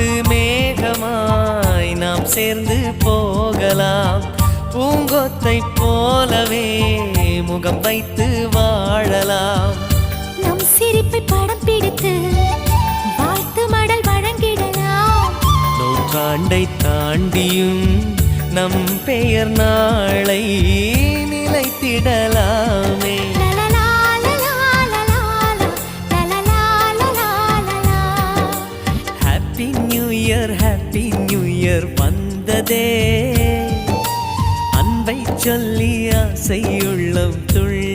காட்டு மேகமாய் நாம் சேர்ந்து போகலாம். பூங்கொத்தை போலவே முகம் வைத்து வாழலாம். நம் சிரிப்பை படம் பிடித்து வாழ்த்து மடல் வழங்கிடலாம். நூற்றாண்டை தாண்டியும் நம் பெயர் நாளை நிலைத்திடலாமே. Happy new year, happy new year வந்ததே. அன்பை சொல்லி ஆசையுள்ளம் துள்ளி